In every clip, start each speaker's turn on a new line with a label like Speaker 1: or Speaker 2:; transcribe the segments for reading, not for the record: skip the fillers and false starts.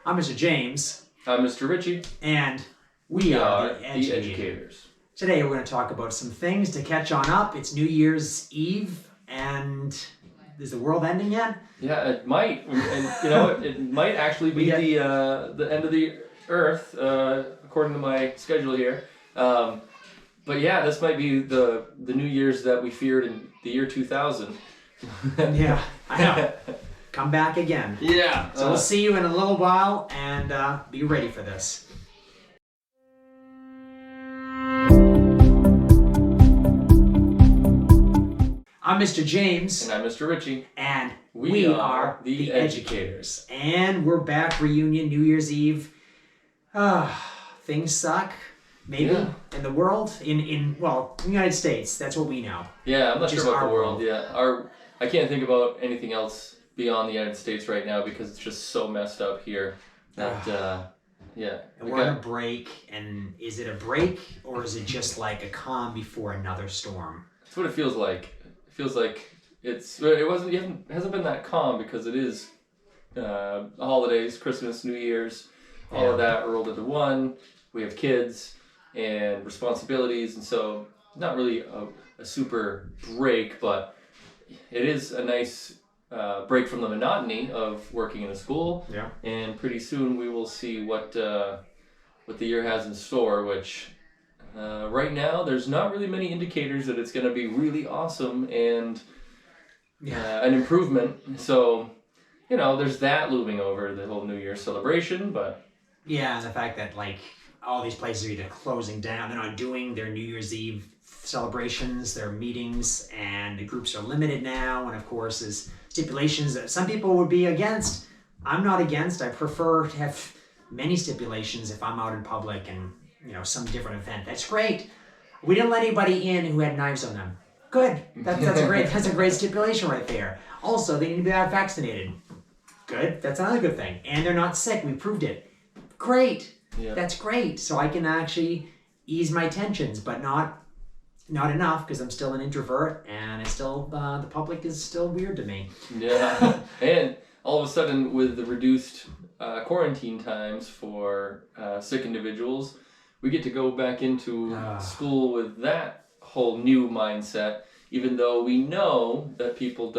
Speaker 1: I'm Mr. James,
Speaker 2: I'm Mr. Ritchie.
Speaker 1: and we
Speaker 2: We
Speaker 1: are
Speaker 2: are
Speaker 1: the
Speaker 2: the
Speaker 1: Educators.
Speaker 2: educators.
Speaker 1: Today we're going to talk about some things to catch on up. It's New Year's Eve, and is the world ending yet?
Speaker 2: Yeah, it might, and it might actually be the end of the Earth, according to my schedule here. But yeah, this might be the New Year's that we feared in the year 2000.
Speaker 1: Yeah, I know. Come back again.
Speaker 2: Yeah.
Speaker 1: So we'll see you in a little while, and be ready for this. I'm Mr. James.
Speaker 2: And I'm Mr. Ritchie.
Speaker 1: And
Speaker 2: We are the
Speaker 1: Educators. And we're back, reunion, New Year's Eve. Things suck, maybe, in the world, in the United States. That's what we know.
Speaker 2: Yeah, I'm not sure about the world.
Speaker 1: world.
Speaker 2: Yeah, I can't think about anything else beyond the United States right now because it's just so messed up here. That
Speaker 1: And we're on a break, and is it a break, or is it just like a calm before another storm?
Speaker 2: That's what it feels like. It feels like it hasn't been that calm because it is holidays, Christmas, New Year's, all of that rolled into one. We have kids and responsibilities, and so not really a super break, but it is a nice break from the monotony of working in a school.
Speaker 1: Yeah.
Speaker 2: And pretty soon we will see what the year has in store, which right now there's not really many indicators that it's going to be really awesome and an improvement. So, there's that looming over the whole New Year's celebration, but...
Speaker 1: Yeah, and the fact that, all these places are either closing down, they're not doing their New Year's Eve celebrations, their meetings, and the groups are limited now, and of course, there's stipulations that some people would be against. I'm not against. I prefer to have many stipulations if I'm out in public and, some different event. That's great. We didn't let anybody in who had knives on them. Good. That's a great stipulation right there. Also, they need to be vaccinated. Good. That's another good thing. And they're not sick. We proved it. Great.
Speaker 2: Yeah.
Speaker 1: That's great. So I can actually ease my tensions, but not enough because I'm still an introvert and it's still the public is still weird to me.
Speaker 2: Yeah. And all of a sudden, with the reduced quarantine times for sick individuals, we get to go back into school with that whole new mindset, even though we know that people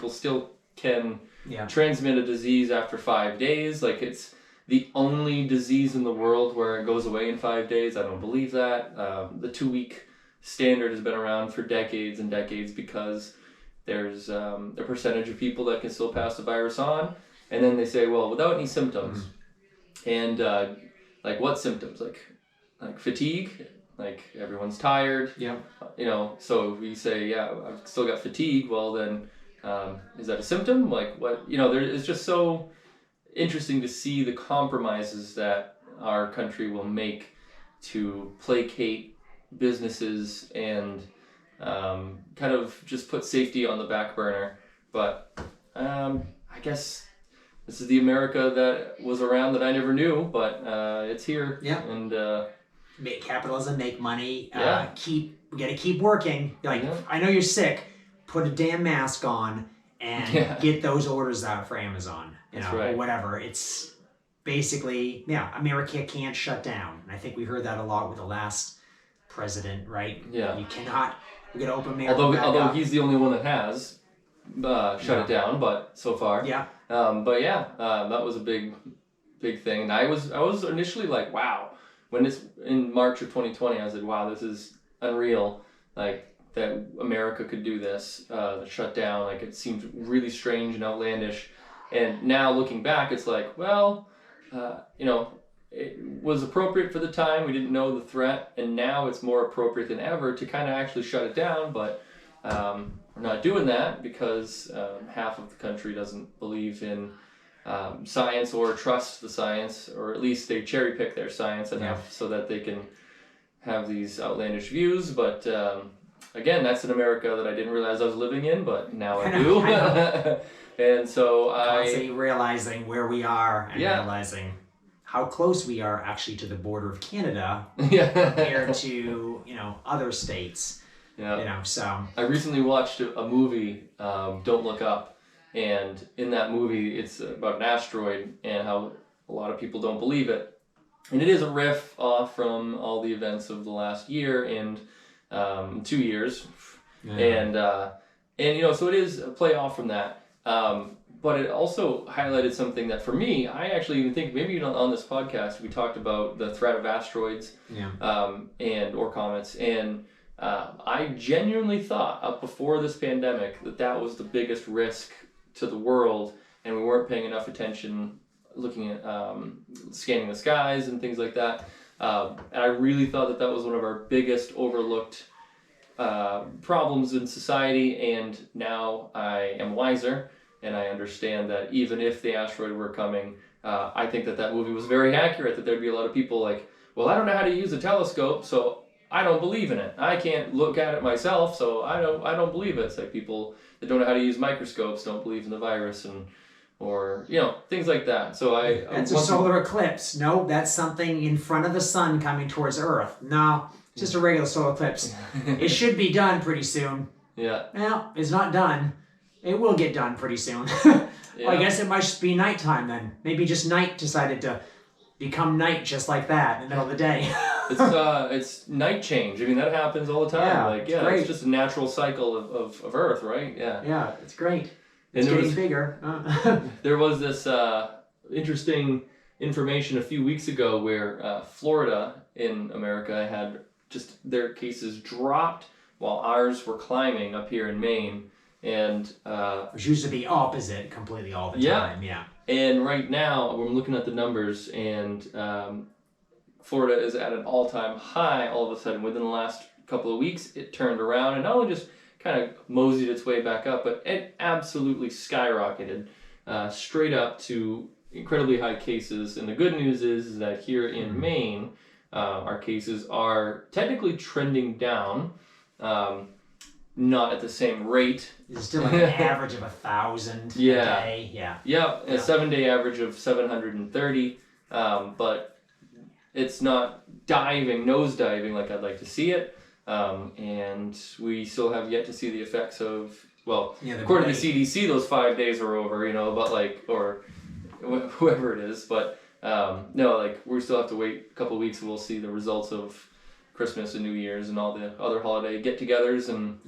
Speaker 2: still can transmit a disease after 5 days. Like, it's the only disease in the world where it goes away in 5 days. I don't believe that. The 2-week standard has been around for decades and decades because there's a percentage of people that can still pass the virus on. And then they say, well, without any symptoms. And what symptoms? Like fatigue? Like everyone's tired.
Speaker 1: Yeah.
Speaker 2: So if we say, yeah, I've still got fatigue, well then, is that a symptom? Like what, it's just so interesting to see the compromises that our country will make to placate businesses and kind of just put safety on the back burner. But I guess this is the America that was around that I never knew, but it's here.
Speaker 1: Yeah.
Speaker 2: And
Speaker 1: make capitalism, make money. We gotta keep working.
Speaker 2: Yeah.
Speaker 1: I know you're sick. Put a damn mask on and get those orders out for Amazon. Or whatever. It's basically, America can't shut down. And I think we heard that a lot with the last president, right? Yeah. We gotta open America
Speaker 2: Although he's the only one that has shut it down, but so far.
Speaker 1: Yeah.
Speaker 2: That was a big thing. And I was initially like, wow. When it's in March of 2020, I said, wow, this is unreal. Like, that America could do this, the shutdown. Like, it seemed really strange and outlandish. And now looking back, it's like, well, it was appropriate for the time. We didn't know the threat, and now it's more appropriate than ever to kind of actually shut it down. But we're not doing that because half of the country doesn't believe in science or trust the science, or at least they cherry pick their science enough so that they can have these outlandish views. But again, that's an America that I didn't realize I was living in, but now I do.
Speaker 1: I know.
Speaker 2: And so
Speaker 1: constantly realizing where we are and realizing how close we are actually to the border of Canada compared to other states.
Speaker 2: Yeah.
Speaker 1: So
Speaker 2: I recently watched a movie, Don't Look Up, And in that movie, it's about an asteroid and how a lot of people don't believe it. And it is a riff off from all the events of the last year and 2 years.
Speaker 1: Yeah.
Speaker 2: And you know, so it is a play off from that. But it also highlighted something that for me, I actually even think maybe on this podcast we talked about the threat of asteroids and or comets, and I genuinely thought up before this pandemic that was the biggest risk to the world, and we weren't paying enough attention looking at scanning the skies and things like that. And I really thought that was one of our biggest overlooked problems in society, and now I am wiser. And I understand that even if the asteroid were coming, I think that movie was very accurate, that there'd be a lot of people like, well, I don't know how to use a telescope, so I don't believe in it. I can't look at it myself, so I don't believe it. It's like people that don't know how to use microscopes don't believe in the virus, or you know, things like that. So
Speaker 1: That's a solar eclipse. No, that's something in front of the sun coming towards Earth. No, it's just a regular solar eclipse. It should be done pretty soon.
Speaker 2: Yeah.
Speaker 1: Well, it's not done. It will get done pretty soon. Well, I guess it might just be nighttime then. Maybe just night decided to become night just like that in the middle of the day.
Speaker 2: It's night change. I mean, that happens all the time.
Speaker 1: Yeah,
Speaker 2: it's just a natural cycle of Earth, right? Yeah.
Speaker 1: Yeah, it's great. It's getting bigger.
Speaker 2: There was this interesting information a few weeks ago where Florida in America had just their cases dropped while ours were climbing up here in Maine. And
Speaker 1: which used to be opposite completely all the time. Yeah.
Speaker 2: And right now, I'm looking at the numbers, and Florida is at an all-time high all of a sudden. Within the last couple of weeks, it turned around and not only just kind of moseyed its way back up, but it absolutely skyrocketed straight up to incredibly high cases. And the good news is that here in Maine, our cases are technically trending down. Not at the same rate.
Speaker 1: It's still like an average of 1,000 a day.
Speaker 2: Yeah, a 7-day average of 730. But it's not nose diving like I'd like to see it. And we still have yet to see the effects of, according to the CDC, those 5 days are over, but or whoever it is. But no, we still have to wait a couple of weeks and we'll see the results of Christmas and New Year's and all the other holiday get-togethers and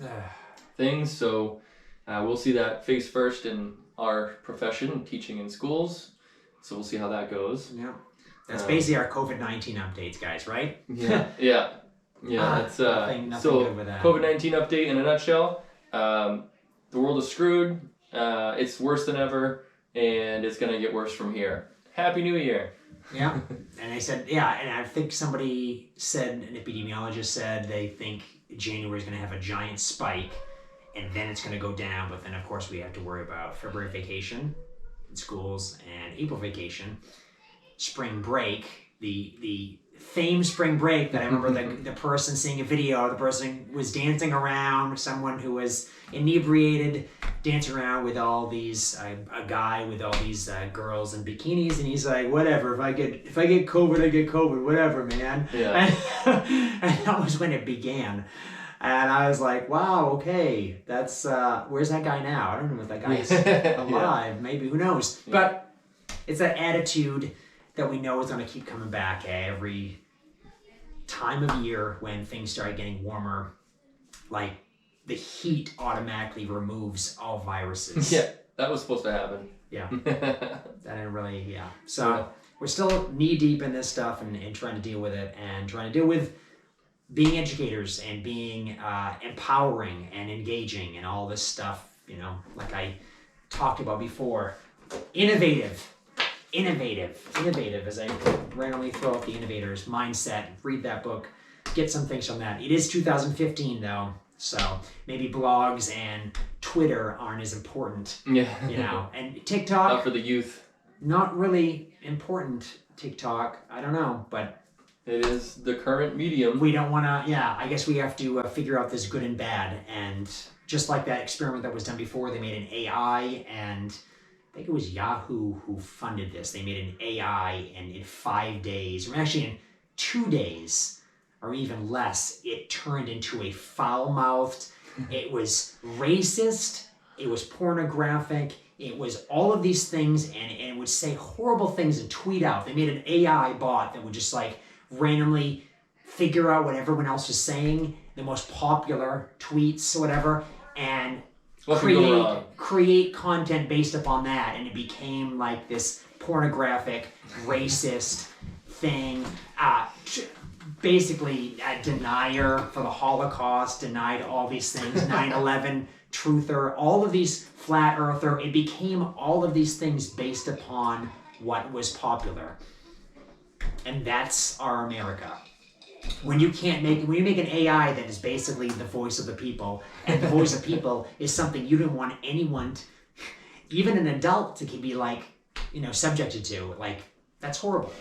Speaker 2: things. So we'll see that face first in our profession, teaching in schools. So we'll see how that goes.
Speaker 1: Yeah, that's basically our COVID-19 updates, guys, right?
Speaker 2: Yeah. That's
Speaker 1: nothing
Speaker 2: so
Speaker 1: good with that.
Speaker 2: COVID-19 update in a nutshell. The world is screwed. It's worse than ever, and it's gonna get worse from here. Happy New Year.
Speaker 1: Yeah, and they said, and I think somebody said, an epidemiologist said, they think January is going to have a giant spike, and then it's going to go down, but then of course we have to worry about February vacation in schools, and April vacation, spring break, the famed spring break that I remember the person seeing a video, the person was dancing around, someone who was inebriated, dancing around with all these, a guy with all these girls in bikinis, and he's like, whatever, if I get COVID, I get COVID, whatever, man.
Speaker 2: Yeah.
Speaker 1: And that was when it began. And I was like, wow, okay, that's, where's that guy now? I don't know if that guy is alive, maybe, who knows?
Speaker 2: Yeah.
Speaker 1: But it's that attitude that we know is going to keep coming back every time of year when things start getting warmer. Like, the heat automatically removes all viruses.
Speaker 2: Yeah, that was supposed to happen.
Speaker 1: Yeah. That didn't really, So we're still knee deep in this stuff and trying to deal with it, and trying to deal with being educators and being empowering and engaging and all this stuff, like I talked about before. Innovative, as I randomly throw out the innovators mindset. Read that book, get some things from that. It is 2015 though, so maybe blogs and Twitter aren't as important.
Speaker 2: Yeah.
Speaker 1: And TikTok.
Speaker 2: Not for the youth.
Speaker 1: Not really important, TikTok. I don't know, but
Speaker 2: it is the current medium.
Speaker 1: We don't want to, I guess we have to figure out this good and bad. And just like that experiment that was done before, they made an AI, and I think it was Yahoo who funded this. They made an AI, and in 5 days, or actually in 2 days, or even less, it turned into a foul-mouthed, it was racist, it was pornographic, it was all of these things, and it would say horrible things and tweet out. They made an AI bot that would just like randomly figure out what everyone else was saying, the most popular tweets or whatever, and create content based upon that. And it became like this pornographic, racist thing. Basically a denier for the Holocaust, denied all these things, 9/11 truther, all of these flat earther. It became all of these things based upon what was popular. And that's our America. When you make an AI that is basically the voice of the people, and the voice of people is something you didn't want anyone, even an adult, to be like, subjected to, like, that's horrible.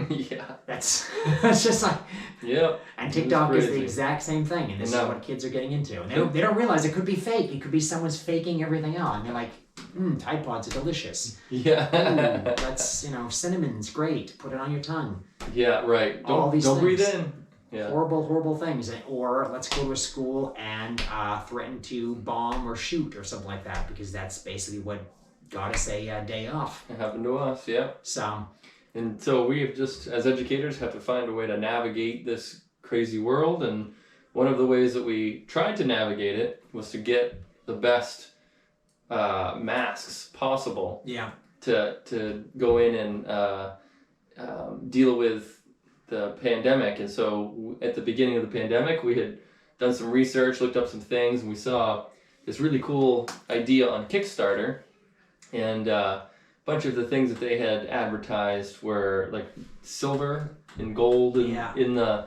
Speaker 2: Yeah.
Speaker 1: That's just like.
Speaker 2: Yeah.
Speaker 1: And TikTok is the exact same thing, and this is what kids are getting into. And they don't realize it could be fake. It could be someone's faking everything out, and they're like, Tide Pods are delicious.
Speaker 2: Yeah.
Speaker 1: That's cinnamon's great. Put it on your tongue.
Speaker 2: Yeah. Right. Don't breathe in. Yeah.
Speaker 1: Horrible things. Or let's go to a school and threaten to bomb or shoot or something like that, because that's basically what got us a day off.
Speaker 2: It happened to us. Yeah. And so we have just, as educators, have to find a way to navigate this crazy world. And one of the ways that we tried to navigate it was to get the best masks possible.
Speaker 1: Yeah.
Speaker 2: To go in and deal with the pandemic. And so at the beginning of the pandemic, we had done some research, looked up some things, and we saw this really cool idea on Kickstarter. And bunch of the things that they had advertised were like silver and gold and in the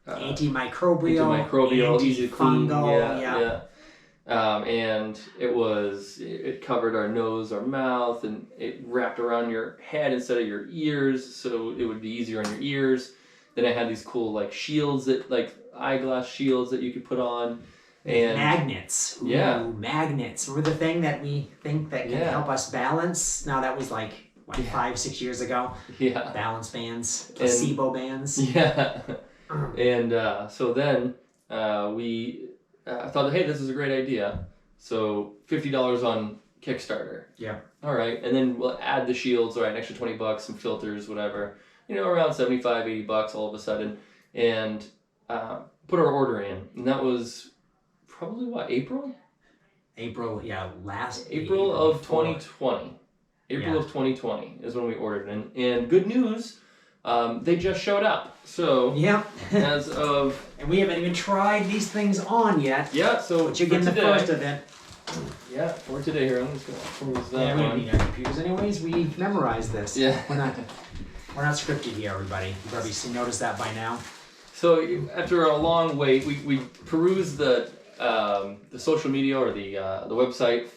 Speaker 1: antimicrobial,
Speaker 2: easy to clean.
Speaker 1: Yeah.
Speaker 2: And it covered our nose, our mouth, and it wrapped around your head instead of your ears, so it would be easier on your ears. Then I had these cool like shields like eyeglass shields that you could put on. And
Speaker 1: magnets. Magnets were the thing that we think that can help us balance. Now that was like 5-6 years ago.
Speaker 2: Yeah.
Speaker 1: Balance bands, placebo bands.
Speaker 2: Yeah. And so then we thought, hey, this is a great idea. So $50 on Kickstarter.
Speaker 1: Yeah.
Speaker 2: All right, and then we'll add the shields. All right, an extra $20, some filters, whatever. Around $75-$80 all of a sudden, and put our order in, and that was. Probably April,
Speaker 1: April
Speaker 2: of 2020. April of 2020 is when we ordered it. And good news, they just showed up. So as of
Speaker 1: and we haven't even tried these things on yet.
Speaker 2: Yeah, so
Speaker 1: but you're getting the first of it.
Speaker 2: Yeah, for today here. I'm just gonna close that
Speaker 1: we
Speaker 2: one.
Speaker 1: don't need our computers anyways. We memorized this.
Speaker 2: Yeah.
Speaker 1: We're not scripted here, everybody. You probably noticed that by now.
Speaker 2: So after a long wait, we perused the social media or the website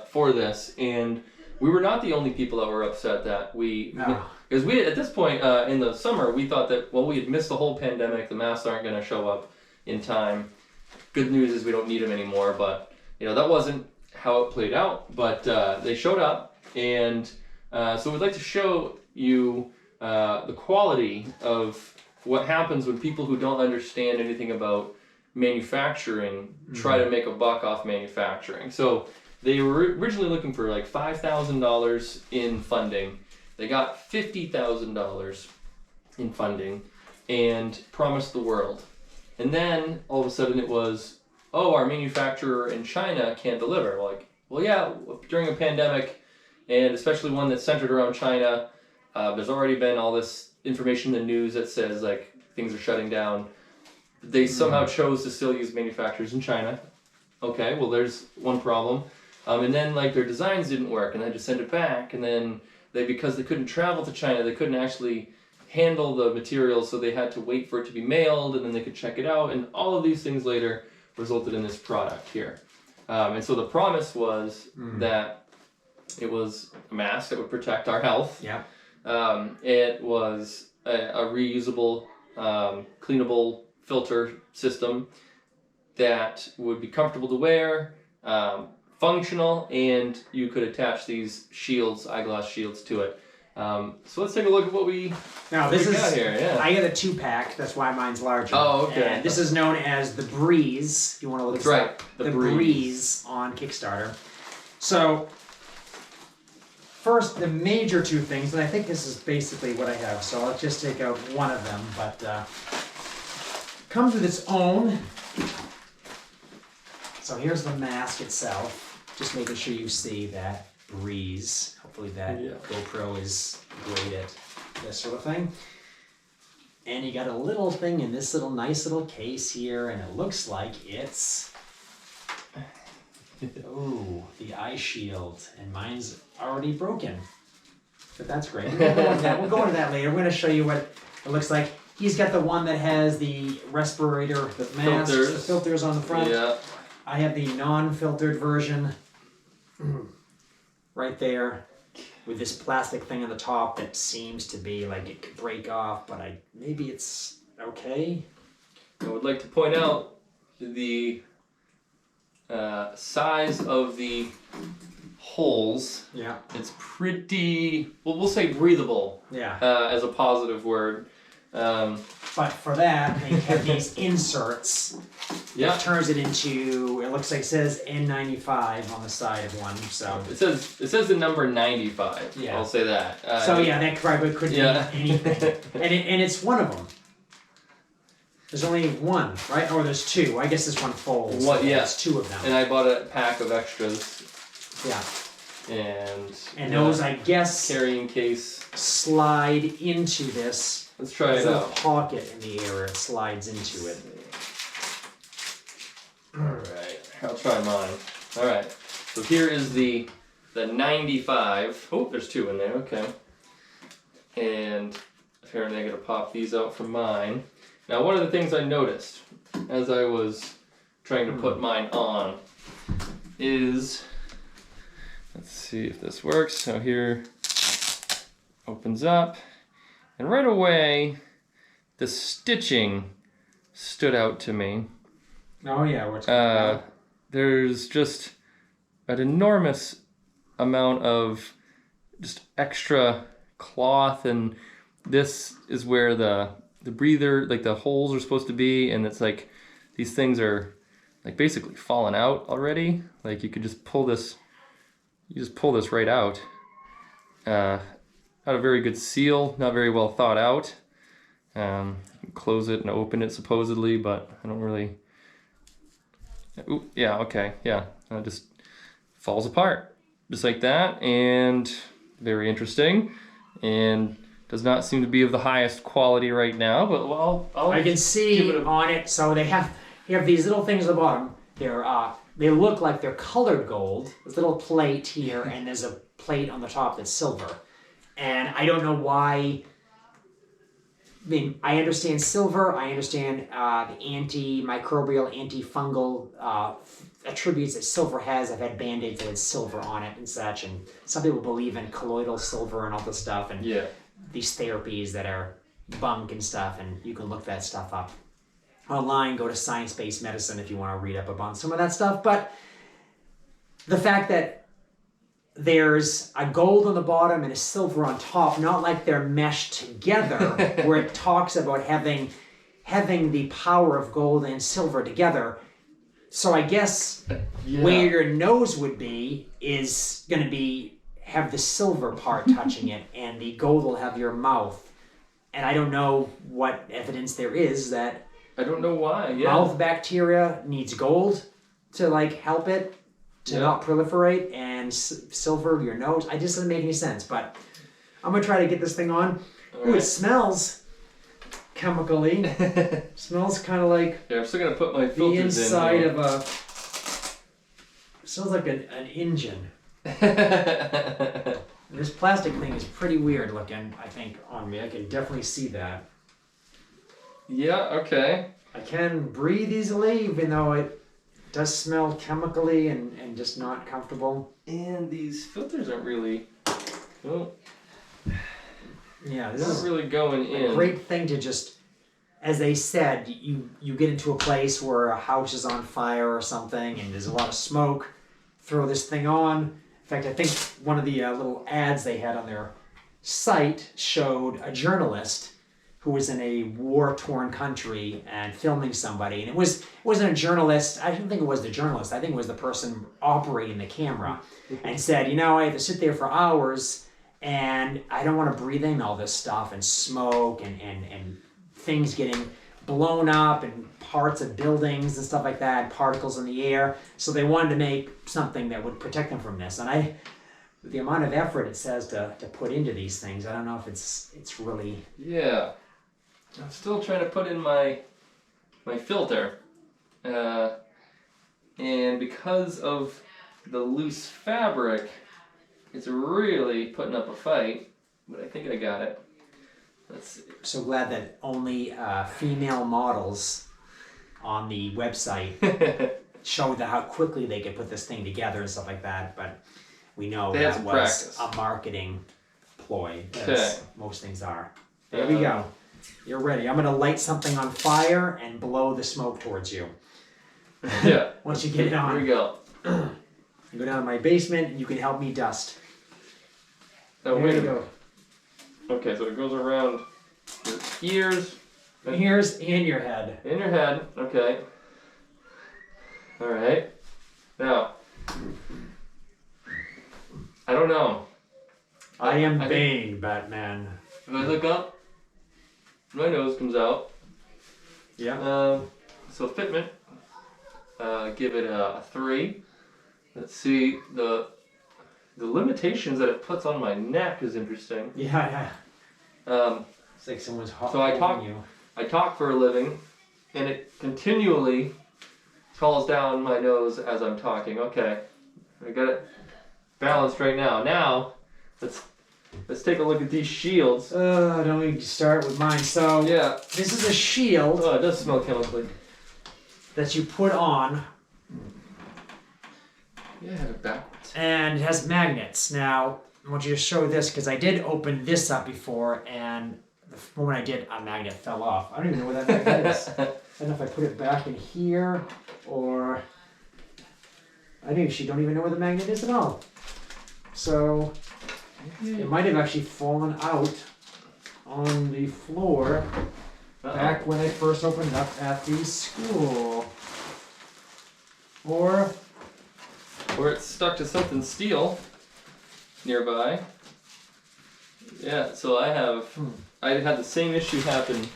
Speaker 2: for this, and we were not the only people that were upset that because we at this point in the summer we thought that we had missed the whole pandemic, the masks aren't going to show up in time. Good news is we don't need them anymore, but that wasn't how it played out. But they showed up, and so we'd like to show you the quality of what happens when people who don't understand anything about manufacturing try to make a buck off manufacturing. So they were originally looking for like $5,000 in funding. They got $50,000 in funding and promised the world. And then all of a sudden it was, our manufacturer in China can't deliver. During a pandemic, and especially one that's centered around China, there's already been all this information in the news that says like things are shutting down. They somehow chose to still use manufacturers in China. Okay, well there's one problem. And then like their designs didn't work, and they had to send it back. And then because they couldn't travel to China, they couldn't actually handle the materials, so they had to wait for it to be mailed, and then they could check it out. And all of these things later resulted in this product here. And so the promise was that it was a mask that would protect our health.
Speaker 1: Yeah.
Speaker 2: It was a reusable, cleanable filter system that would be comfortable to wear, functional, and you could attach these shields, eyeglass shields, to it. So let's take a look at what we got here. Yeah.
Speaker 1: I got a 2-pack. That's why mine's larger.
Speaker 2: Oh, okay.
Speaker 1: And this is known as the Breeze. If you want to look
Speaker 2: at
Speaker 1: the Breeze on Kickstarter. So, first, the major two things, and I think this is basically what I have, so I'll just take out one of them, but comes with its own. So here's the mask itself, just making sure you see that breeze. Hopefully that GoPro is great at this sort of thing. And you got a little thing in this little nice little case here, and it looks like it's oh, the eye shield, and mine's already broken. But that's great. We'll go into that. We'll go into that later. We're going to show you what it looks like. He's got the one that has the respirator, the mask, the filters on the front.
Speaker 2: Yeah.
Speaker 1: I have the non-filtered version right there with this plastic thing on the top that seems to be like it could break off, but maybe it's okay.
Speaker 2: I would like to point out the size of the holes.
Speaker 1: Yeah.
Speaker 2: It's pretty, well, we'll say breathable.
Speaker 1: Yeah.
Speaker 2: As a positive word.
Speaker 1: But for that, they have these inserts.
Speaker 2: Yeah.
Speaker 1: It turns it into, it looks like it says N95 on the side of one. So
Speaker 2: it says the number 95.
Speaker 1: Yeah.
Speaker 2: I'll say that.
Speaker 1: So yeah, that probably could be anything. and it's one of them. There's only one, right? Or there's two. I guess this one folds.
Speaker 2: What? Yeah.
Speaker 1: There's two of them.
Speaker 2: And I bought a pack of extras.
Speaker 1: Yeah.
Speaker 2: And
Speaker 1: those, I guess,
Speaker 2: carrying case
Speaker 1: slide into this.
Speaker 2: Let's try it out.
Speaker 1: Pocket in the air, it slides into it.
Speaker 2: Alright, I'll try mine. Alright, so here is the 95. Oh, there's two in there, okay. And apparently I gotta pop these out for mine. Now, one of the things I noticed as I was trying to put mine on is, let's see if this works. So here, opens up. And right away, the stitching stood out to me.
Speaker 1: Oh yeah, what's going on?
Speaker 2: There's just an enormous amount of just extra cloth, and this is where the breather, like the holes are supposed to be, and it's like these things are like basically falling out already. Like you could just pull this, right out. Not a very good seal, not very well thought out. Close it and open it supposedly, but I don't really. Ooh, yeah, okay, yeah. It just falls apart, just like that, and very interesting, and does not seem to be of the highest quality right now. But well,
Speaker 1: I can see on it. So you have these little things at the bottom. They look like they're colored gold. There's a little plate here, and there's a plate on the top that's silver. And I don't know why. I mean, I understand silver. I understand the antimicrobial, antifungal attributes that silver has. I've had Band-Aids that had silver on it and such. And some people believe in colloidal silver and all this stuff. And these therapies that are bunk and stuff. And you can look that stuff up online. Go to Science-Based Medicine if you want to read up about some of that stuff. But the fact that there's a gold on the bottom and a silver on top, not like they're meshed together, where it talks about having the power of gold and silver together. So I guess where your nose would be is going to have the silver part touching it, and the gold will have your mouth. And I don't know what evidence there is that
Speaker 2: I don't know why.
Speaker 1: Mouth bacteria needs gold to like help it to not proliferate, and silver your nose. I just doesn't make any sense. But I'm gonna try to get this thing on. Ooh, it smells chemically. Smells kind of like
Speaker 2: I'm still gonna put my
Speaker 1: the
Speaker 2: filters
Speaker 1: inside
Speaker 2: in
Speaker 1: of a. Smells like an engine. This plastic thing is pretty weird looking, I think, on me. I can definitely see that.
Speaker 2: Yeah, okay.
Speaker 1: I can breathe easily, even though it does smell chemically and just not comfortable.
Speaker 2: And these filters aren't really... Well,
Speaker 1: yeah, this
Speaker 2: not
Speaker 1: is
Speaker 2: really going in.
Speaker 1: a great thing to just, as they said, you get into a place where a house is on fire or something and there's a lot of smoke, throw this thing on. In fact, I think one of the little ads they had on their site showed a journalist who was in a war-torn country and filming somebody, and it wasn't a journalist. I don't think it was the journalist. I think it was the person operating the camera, and said, I have to sit there for hours, and I don't want to breathe in all this stuff and smoke and things getting blown up and parts of buildings and stuff like that, particles in the air. So they wanted to make something that would protect them from this. And the amount of effort it says to put into these things, I don't know if it's really...
Speaker 2: Yeah. I'm still trying to put in my filter. And because of the loose fabric, it's really putting up a fight. But I think I got it. Let's see.
Speaker 1: So glad that only female models on the website showed how quickly they could put this thing together and stuff like that. But we know
Speaker 2: They had
Speaker 1: that
Speaker 2: some
Speaker 1: was
Speaker 2: practice.
Speaker 1: a marketing ploy,
Speaker 2: Okay.
Speaker 1: as most things are. There we go. You're ready. I'm going to light something on fire and blow the smoke towards you.
Speaker 2: Yeah.
Speaker 1: Once you get it on.
Speaker 2: Here we go.
Speaker 1: You go down to my basement and you can help me dust.
Speaker 2: Oh,
Speaker 1: There
Speaker 2: wait
Speaker 1: you
Speaker 2: a minute.
Speaker 1: go.
Speaker 2: Okay, so it goes around your ears.
Speaker 1: Ears and your head.
Speaker 2: In your head. Okay. Alright. Now, I don't know.
Speaker 1: I am
Speaker 2: think-
Speaker 1: Bane, Batman.
Speaker 2: If I look up, my nose comes out.
Speaker 1: Yeah.
Speaker 2: So fitment, give it a 3. Let's see, the limitations that it puts on my neck is interesting.
Speaker 1: Yeah.
Speaker 2: Um,
Speaker 1: It's like someone's hot.
Speaker 2: So I talk-
Speaker 1: you.
Speaker 2: I talk for a living, and it continually falls down my nose as I'm talking. Okay, I got it balanced right now. Now, let's take a look at these shields.
Speaker 1: Don't we start with mine? So
Speaker 2: Yeah.
Speaker 1: this is a shield
Speaker 2: Oh, it does smell chemically.
Speaker 1: that you put on,
Speaker 2: Yeah, I have it backwards.
Speaker 1: and it has magnets. Now I want you to show this because I did open this up before, and the moment I did, a magnet fell off. I don't even know where that magnet is. I don't know if I put it back in here or I actually don't even know where the magnet is at all. So it might have actually fallen out on the floor back when I first opened up at the school. Or
Speaker 2: it's stuck to something steel nearby. Yeah, so I had the same issue happen,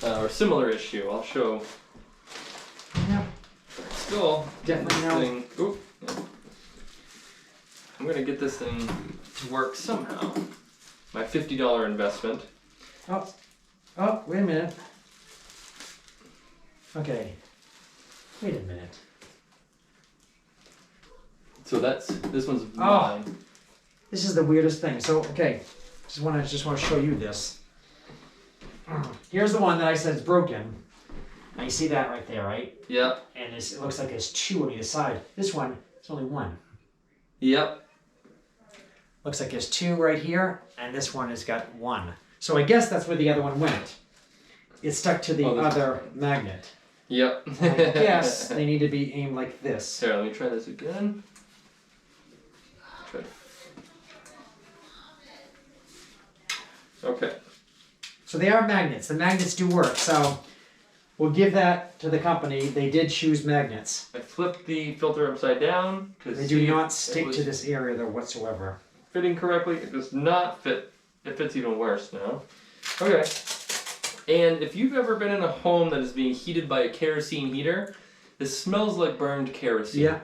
Speaker 2: or similar issue. I'll show.
Speaker 1: yeah,
Speaker 2: Still,
Speaker 1: definitely
Speaker 2: this
Speaker 1: no.
Speaker 2: thing. Oop, yeah. I'm gonna get this thing to work somehow. My $50 investment.
Speaker 1: Oh, wait a minute. Okay. Wait a minute.
Speaker 2: So this one's
Speaker 1: Oh.
Speaker 2: mine.
Speaker 1: This is the weirdest thing. So, okay, just want to show you this. Here's the one that I said is broken. Now you see that right there, right?
Speaker 2: Yep.
Speaker 1: And it looks like there's 2 on either side. This one, it's only 1.
Speaker 2: Yep.
Speaker 1: Looks like there's 2 right here, and this one has got 1. So I guess that's where the other one went. It's stuck to the other magnet.
Speaker 2: Yep.
Speaker 1: I guess they need to be aimed like this.
Speaker 2: Here, let me try this again. Okay.
Speaker 1: So they are magnets. The magnets do work. So we'll give that to the company. They did choose magnets.
Speaker 2: I flipped the filter upside down to
Speaker 1: They
Speaker 2: see
Speaker 1: do not
Speaker 2: if
Speaker 1: stick
Speaker 2: it was
Speaker 1: to this area there whatsoever.
Speaker 2: fitting correctly. It does not fit. It fits even worse now. Okay. And if you've ever been in a home that is being heated by a kerosene heater, this smells like burned kerosene.
Speaker 1: Yeah.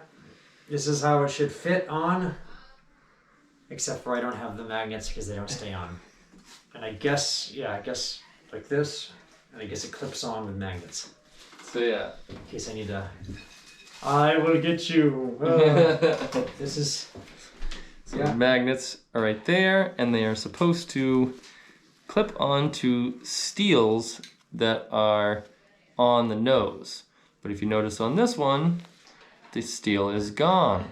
Speaker 1: This is how it should fit on. Except for I don't have the magnets because they don't stay on. And I guess like this. And I guess it clips on with magnets.
Speaker 2: So yeah.
Speaker 1: In case I need to... I will get you. This is...
Speaker 2: So the magnets are right there, and they are supposed to clip onto steels that are on the nose. But if you notice on this one, the steel is gone.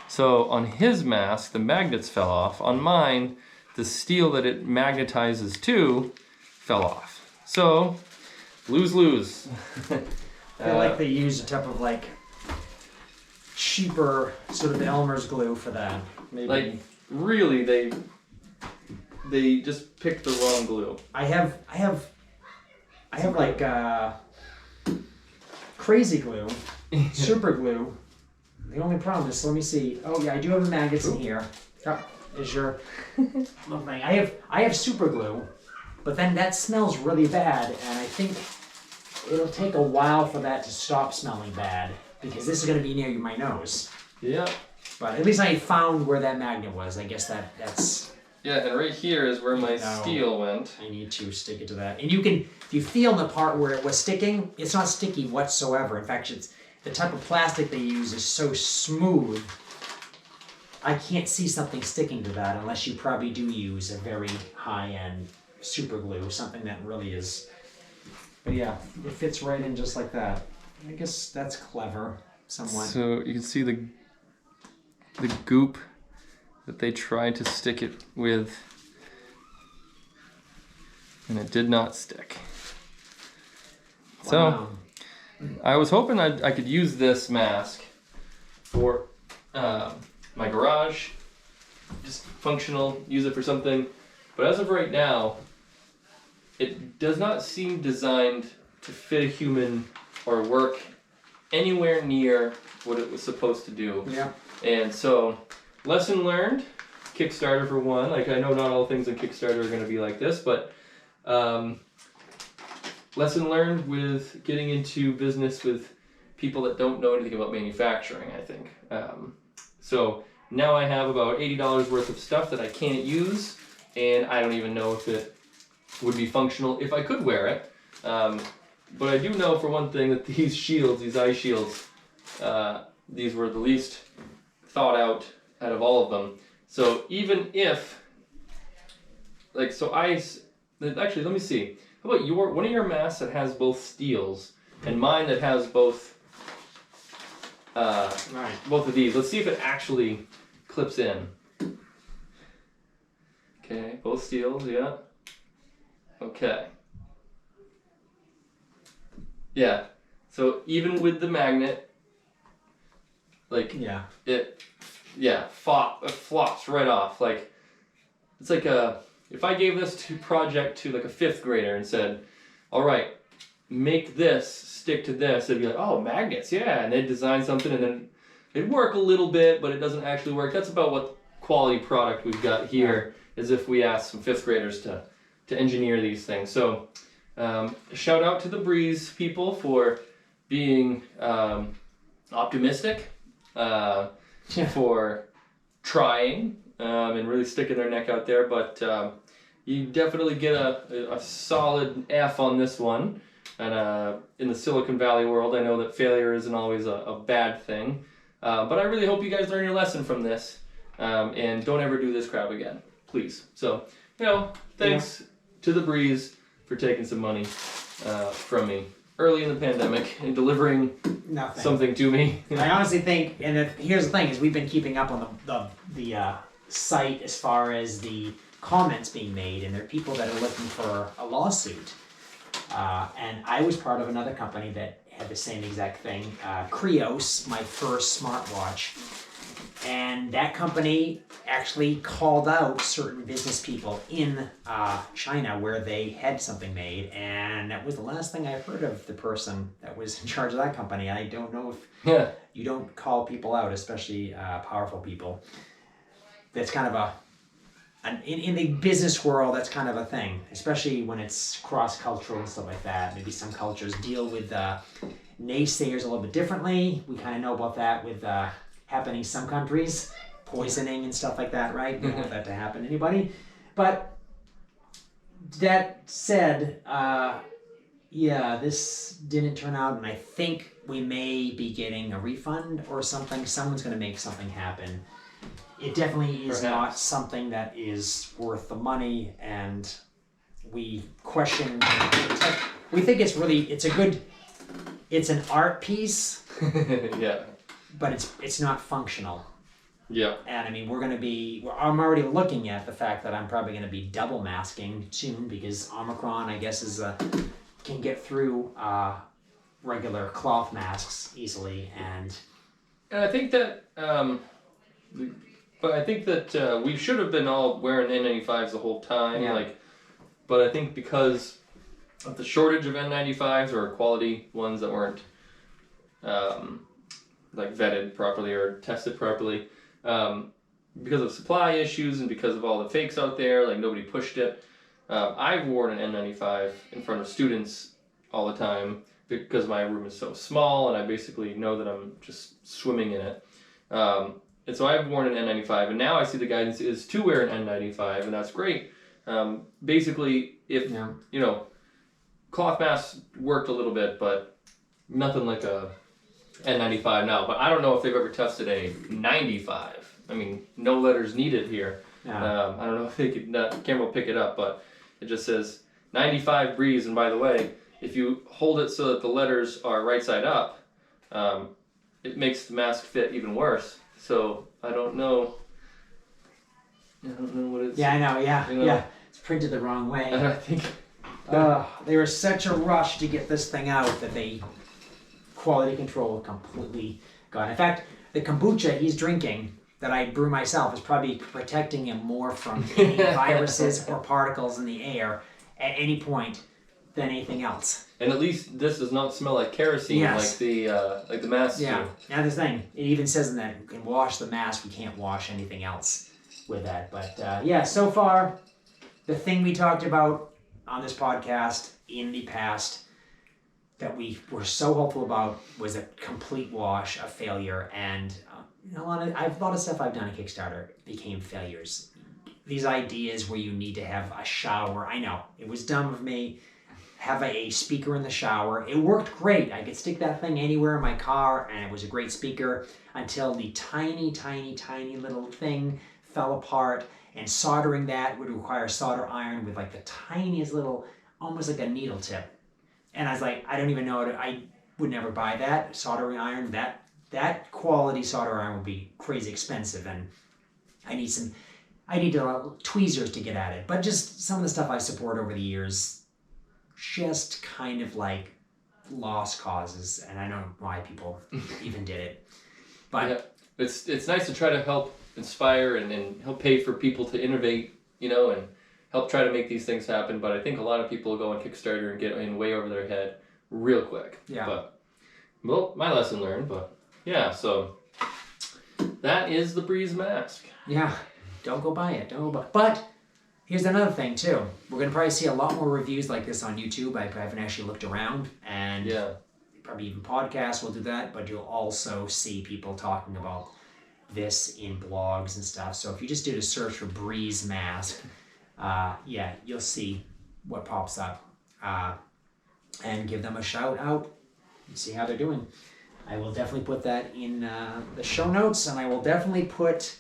Speaker 2: So on his mask, the magnets fell off. On mine, the steel that it magnetizes to fell off. So, lose-lose.
Speaker 1: I feel like they used a type of like cheaper sort of Elmer's glue for that. Maybe.
Speaker 2: Like, really, they just picked the wrong glue.
Speaker 1: I have I have like crazy glue, super glue. The only problem is, let me see. Oh yeah, I do have the magnets in here. Oh, is your little thing. I have super glue, but then that smells really bad, and I think it'll take a while for that to stop smelling bad because this is going to be near my nose.
Speaker 2: Yeah.
Speaker 1: But at least I found where that magnet was. I guess that's.
Speaker 2: Yeah, and right here is where my steel went.
Speaker 1: I need to stick it to that. And you can, if you feel the part where it was sticking, it's not sticky whatsoever. In fact, it's the type of plastic they use is so smooth. I can't see something sticking to that unless you probably do use a very high-end super glue, something that really is. But yeah, it fits right in just like that. I guess that's clever, somewhat.
Speaker 2: So you can see the goop that they tried to stick it with, and it did not stick.
Speaker 1: Wow.
Speaker 2: So I was hoping I could use this mask for my garage, just functional, use it for something. But as of right now, it does not seem designed to fit a human or work anywhere near what it was supposed to do.
Speaker 1: Yeah.
Speaker 2: And so, lesson learned, Kickstarter for one. Like, I know not all things on Kickstarter are going to be like this, but lesson learned with getting into business with people that don't know anything about manufacturing, I think. So now I have about $80 worth of stuff that I can't use, and I don't even know if it would be functional if I could wear it. But I do know for one thing that these shields, these eye shields, these were the least thought out of all of them. So even if, like, so actually, let me see. How about one of your masks that has both steels and mine that has both, both of these. Let's see if it actually clips in. Okay, both steels, yeah. Okay. Yeah. So even with the magnet, like it flops right off. Like it's like if I gave this project to like a 5th grader and said, "All right, make this stick to this," they'd be like, "Oh, magnets, yeah," and they'd design something and then it'd work a little bit, but it doesn't actually work. That's about what quality product we've got here. As if we asked some 5th graders to engineer these things. So shout out to the Breeze people for being optimistic, for trying and really sticking their neck out there. But you definitely get a solid F on this one. And in the Silicon Valley world, I know that failure isn't always a bad thing. But I really hope you guys learn your lesson from this and don't ever do this crap again. Please. So, thanks to the Breeze for taking some money from me early in the pandemic and delivering something to me.
Speaker 1: I honestly think, and here's the thing, is we've been keeping up on the site as far as the comments being made, and there are people that are looking for a lawsuit. And I was part of another company that had the same exact thing, Krios, my first smartwatch. And that company actually called out certain business people in China where they had something made, and that was the last thing I heard of the person that was in charge of that company. I don't know if you don't call people out, especially powerful people. That's kind of in the business world, that's kind of a thing, especially when it's cross-cultural and stuff like that. Maybe some cultures deal with naysayers a little bit differently. We kind of know about that with happening in some countries, poisoning and stuff like that, right? We don't want that to happen to anybody. But that said, this didn't turn out, and I think we may be getting a refund or something. Someone's going to make something happen. It definitely is not something that is worth the money, and we question. We think it's an art piece.
Speaker 2: Yeah.
Speaker 1: But it's not functional.
Speaker 2: Yeah.
Speaker 1: And I mean, I'm already looking at the fact that I'm probably going to be double masking soon because Omicron, I guess, can get through regular cloth masks easily. And
Speaker 2: I think that, we should have been all wearing N95s the whole time.
Speaker 1: Yeah.
Speaker 2: But I think because of the shortage of N95s or quality ones that weren't like vetted properly or tested properly. Because of supply issues and because of all the fakes out there, like nobody pushed it. I've worn an N95 in front of students all the time because my room is so small and I basically know that I'm just swimming in it. And so I've worn an N95 and now I see the guidance is to wear an N95 and that's great. Basically, if, you know, cloth masks worked a little bit, but nothing like a N95 now. But I don't know if they've ever tested a 95. I mean, no letters needed here. I don't know if they could, camera will pick it up, but it just says 95 breeze. And by the way, if you hold it so that the letters are right side up, it makes the mask fit even worse. So I don't know. I don't know what it's.
Speaker 1: Yeah, I know. Yeah,
Speaker 2: you know,
Speaker 1: yeah. It's printed the wrong way.
Speaker 2: I think.
Speaker 1: They were such a rush to get this thing out that they quality control completely gone. In fact, the kombucha he's drinking that I brew myself is probably protecting him more from any viruses or particles in the air at any point than anything else.
Speaker 2: And at least this does not smell like kerosene like the mask do.
Speaker 1: Now this thing, it even says in that you can wash the mask, we can't wash anything else with that. But yeah, so far, the thing we talked about on this podcast in the past that we were so hopeful about was a complete wash, a failure, and a lot of stuff I've done at Kickstarter became failures. These ideas where you need to have a shower, I know, it was dumb of me, have a speaker in the shower. It worked great. I could stick that thing anywhere in my car and it was a great speaker until the tiny, tiny, tiny little thing fell apart, and soldering that would require solder iron with like the tiniest little, almost like a needle tip. And I was like, I don't even know, I would never buy that soldering iron. That quality solder iron would be crazy expensive, and I need tweezers to get at it. But just some of the stuff I support over the years, just kind of like lost causes, and I don't know why people even did it. But
Speaker 2: yeah, it's nice to try to help inspire and help pay for people to innovate, you know, and help try to make these things happen. But I think a lot of people go on Kickstarter and get in way over their head real quick.
Speaker 1: Yeah.
Speaker 2: But, well, my lesson learned. But yeah, so that is the Breeze mask.
Speaker 1: Yeah, don't go buy it. Don't go buy it. But here's another thing too. We're gonna probably see a lot more reviews like this on YouTube. I haven't actually looked around, and probably even podcasts will do that. But you'll also see people talking about this in blogs and stuff. So if you just did a search for Breeze mask, you'll see what pops up, and give them a shout out and see how they're doing. I will definitely put that in the show notes, and I will definitely put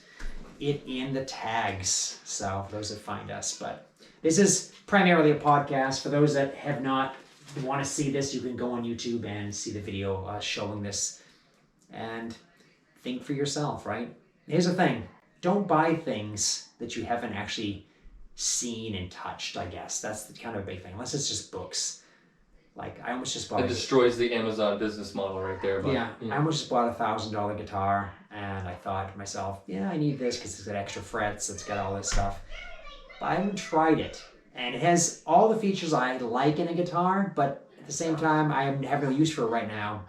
Speaker 1: it in the tags, so for those that find us. But this is primarily a podcast. For those that have not want to see this, you can go on YouTube and see the video showing this and think for yourself, right? Here's the thing. Don't buy things that you haven't actually seen and touched, I guess. That's the kind of a big thing, unless it's just books. Like, I almost just bought...
Speaker 2: It destroys the Amazon business model right there. But,
Speaker 1: I almost just bought a $1,000 guitar, and I thought to myself, I need this because it's got extra frets, it's got all this stuff. But I haven't tried it. And it has all the features I like in a guitar, but at the same time, I have no use for it right now.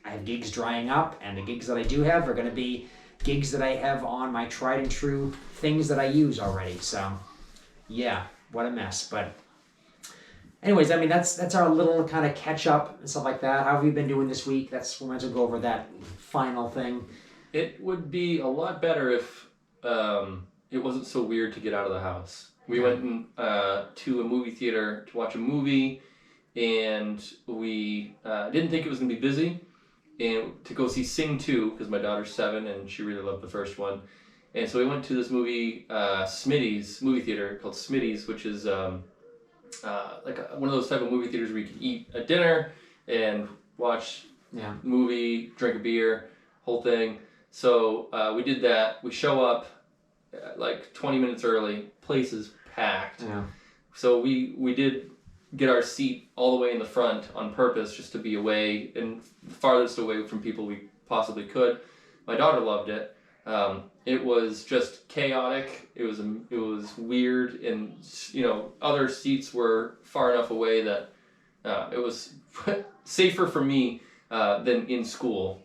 Speaker 1: I have gigs drying up, and the gigs that I do have are going to be gigs that I have on my tried and true things that I use already. So, yeah, what a mess. But anyways, I mean, that's our little kind of catch up and stuff like that. How have you been doing this week? We might as well go over that final thing.
Speaker 2: It would be a lot better if it wasn't so weird to get out of the house. We went to a movie theater to watch a movie, and we didn't think it was going to be busy, and to go see Sing 2, because my daughter's 7 and she really loved the first one. And so we went to this movie, Smitty's movie theater called Smitty's, which is one of those type of movie theaters where you can eat a dinner and watch a movie, drink a beer, whole thing. So we did that. We show up like 20 minutes early. Place is packed. Yeah. So we did get our seat all the way in the front on purpose just to be away and farthest away from people we possibly could. My daughter loved it. It was just chaotic. It was weird, and other seats were far enough away that it was safer for me than in school.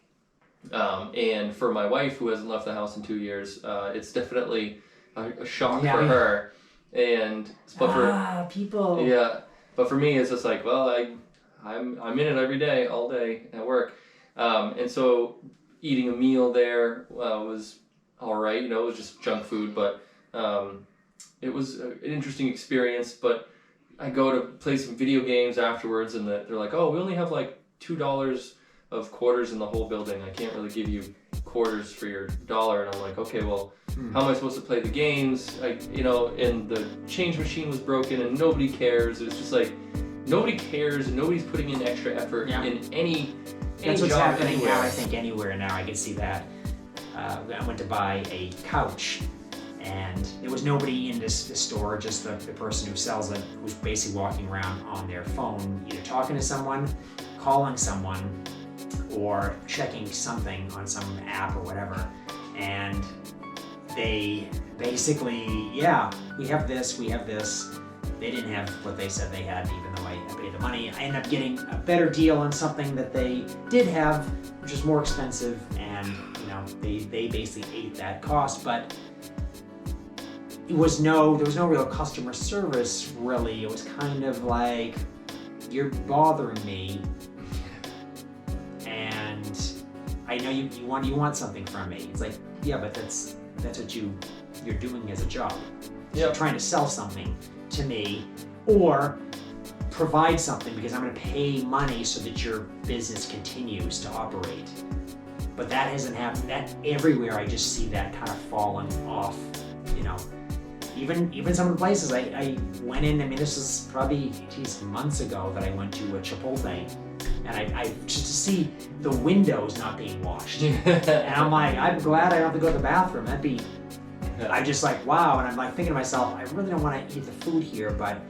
Speaker 2: And for my wife, who hasn't left the house in 2 years, it's definitely a shock for her. And but for
Speaker 1: people.
Speaker 2: Yeah, but for me, it's just like, well, I'm in it every day, all day at work, and so eating a meal there was all right. You know, it was just junk food, but it was an interesting experience. But I go to play some video games afterwards, and they're like, oh, we only have like $2 of quarters in the whole building. I can't really give you quarters for your dollar. And I'm like, okay, well, how am I supposed to play the games? And the change machine was broken and nobody cares. It's just like, nobody cares and nobody's putting in extra effort in any
Speaker 1: That's what's
Speaker 2: job
Speaker 1: happening
Speaker 2: anywhere.
Speaker 1: now, I think, anywhere now. I can see that. I went to buy a couch, and there was nobody in this store, just the person who sells it, who's basically walking around on their phone, either talking to someone, calling someone, or checking something on some app or whatever. And they basically, we have this. They didn't have what they said they had, even though I paid the money. I ended up getting a better deal on something that they did have, which was more expensive, and they basically ate that cost. But there was no real customer service, really. It was kind of like, you're bothering me, and I know you want something from me. It's like, yeah, but that's what you're doing as a job. You're trying to sell something to me, or provide something because I'm going to pay money so that your business continues to operate. But that hasn't happened. That everywhere, I just see that kind of falling off. Even some of the places I went in. I mean, this is probably months ago that I went to a Chipotle, and I just to see the windows not being washed, and I'm like, I'm glad I don't have to go to the bathroom. That'd be. I'm just like, wow, and I'm like thinking to myself, I really don't want to eat the food here, but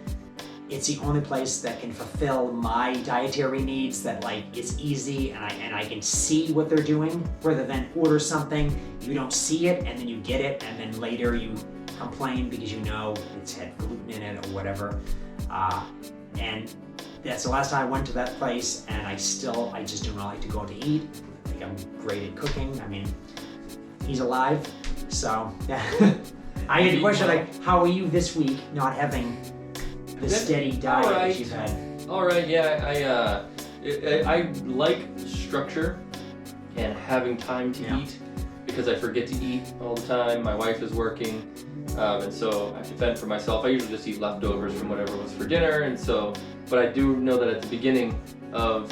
Speaker 1: it's the only place that can fulfill my dietary needs, that like it's easy and I can see what they're doing, rather than order something, you don't see it, and then you get it, and then later you complain because it's had gluten in it or whatever. And that's the last time I went to that place, and I just do not like to go to eat. I think I'm great at cooking. I mean, he's alive. So, I had a question like, how are you this week, not having the steady diet that you've had?
Speaker 2: All right, yeah, I like structure and having time to eat, because I forget to eat all the time. My wife is working, and so I have to fend for myself. I usually just eat leftovers from whatever was for dinner, and so, but I do know that at the beginning of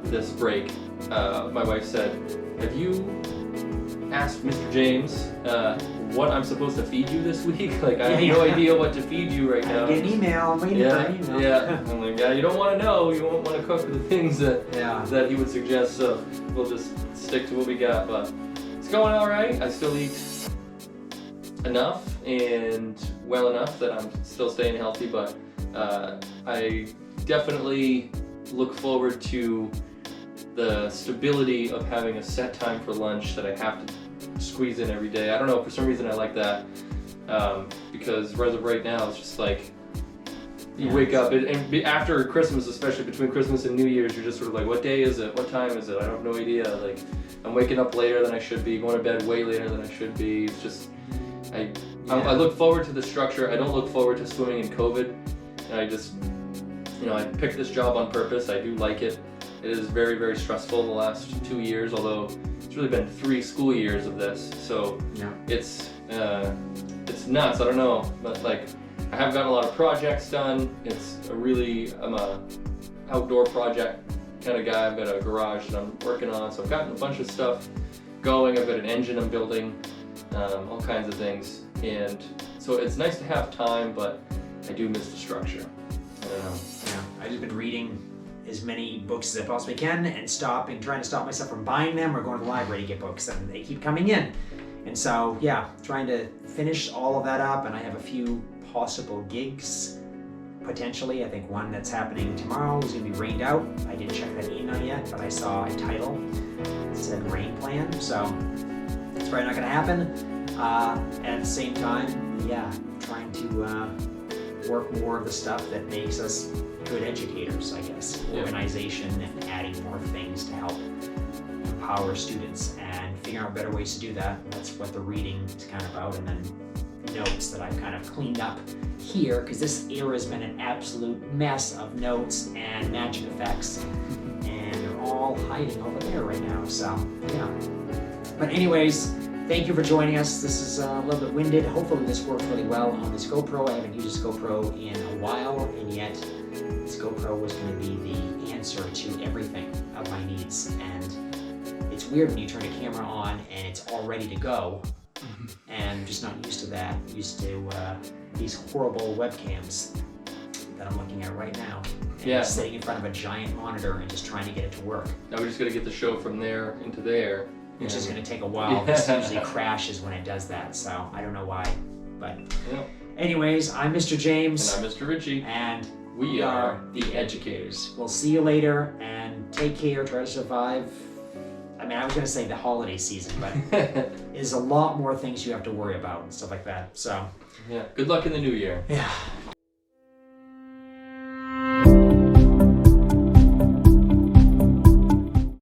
Speaker 2: this break, my wife said, have you asked Mr. James what I'm supposed to feed you this week? Like, I have no idea what to feed you right now.
Speaker 1: I get an email. I'm waiting for an email.
Speaker 2: Yeah. I'm like, you don't want to know. You won't want to cook the things that he would suggest. So we'll just stick to what we got. But it's going all right. I still eat enough and well enough that I'm still staying healthy. But I definitely look forward to the stability of having a set time for lunch that I have to squeeze in every day. I don't know, for some reason I like that, because as of right now, it's just like, you wake up, and after Christmas, especially between Christmas and New Year's, you're just sort of like, what day is it? What time is it? I have no idea. Like, I'm waking up later than I should be, going to bed way later than I should be. It's just, I look forward to the structure. I don't look forward to swimming in COVID. And I just, I picked this job on purpose. I do like it. It is very, very stressful the last 2 years, although it's really been 3 school years of this. So it's nuts. I don't know, but like, I have gotten a lot of projects done. I'm a outdoor project kind of guy. I've got a garage that I'm working on, so I've gotten a bunch of stuff going. I've got an engine I'm building, all kinds of things. And so it's nice to have time, but I do miss the structure. I don't know.
Speaker 1: Yeah, I've just been reading as many books as I possibly can, and trying to stop myself from buying them or going to the library to get books, and they keep coming in. And so, trying to finish all of that up, and I have a few possible gigs, potentially. I think one that's happening tomorrow is going to be rained out. I didn't check that email yet, but I saw a title that said rain plan, so it's probably not going to happen. At the same time, trying to work more of the stuff that makes us good educators, I guess.
Speaker 2: Yeah.
Speaker 1: Organization and adding more things to help empower students and figuring out better ways to do that. That's what the reading is kind of about. And then notes that I've kind of cleaned up here, because this era has been an absolute mess of notes and magic effects, and they're all hiding over there right now. So yeah. But anyways, thank you for joining us. This is a little bit winded. Hopefully this works really well on this GoPro. I haven't used this GoPro in a while, and yet this GoPro was going to be the answer to everything of my needs. And it's weird when you turn a camera on and it's all ready to go. And I'm just not used to that. I'm used to these horrible webcams that I'm looking at right now. And
Speaker 2: Yeah.
Speaker 1: sitting in front of a giant monitor and just trying to get it to work.
Speaker 2: Now we just got to get the show from there into there.
Speaker 1: Which is
Speaker 2: and-
Speaker 1: going to take a while. This usually crashes when it does that, so I don't know why. But
Speaker 2: Yeah.
Speaker 1: anyways, I'm Mr. James.
Speaker 2: And I'm Mr. Richie.
Speaker 1: And
Speaker 2: We are the educators.
Speaker 1: we'll see you later, and take care. Try to survive. I mean, I was going to say the holiday season, but there's a lot more things you have to worry about and stuff like that. So
Speaker 2: Yeah. Good luck in the new year.
Speaker 1: yeah.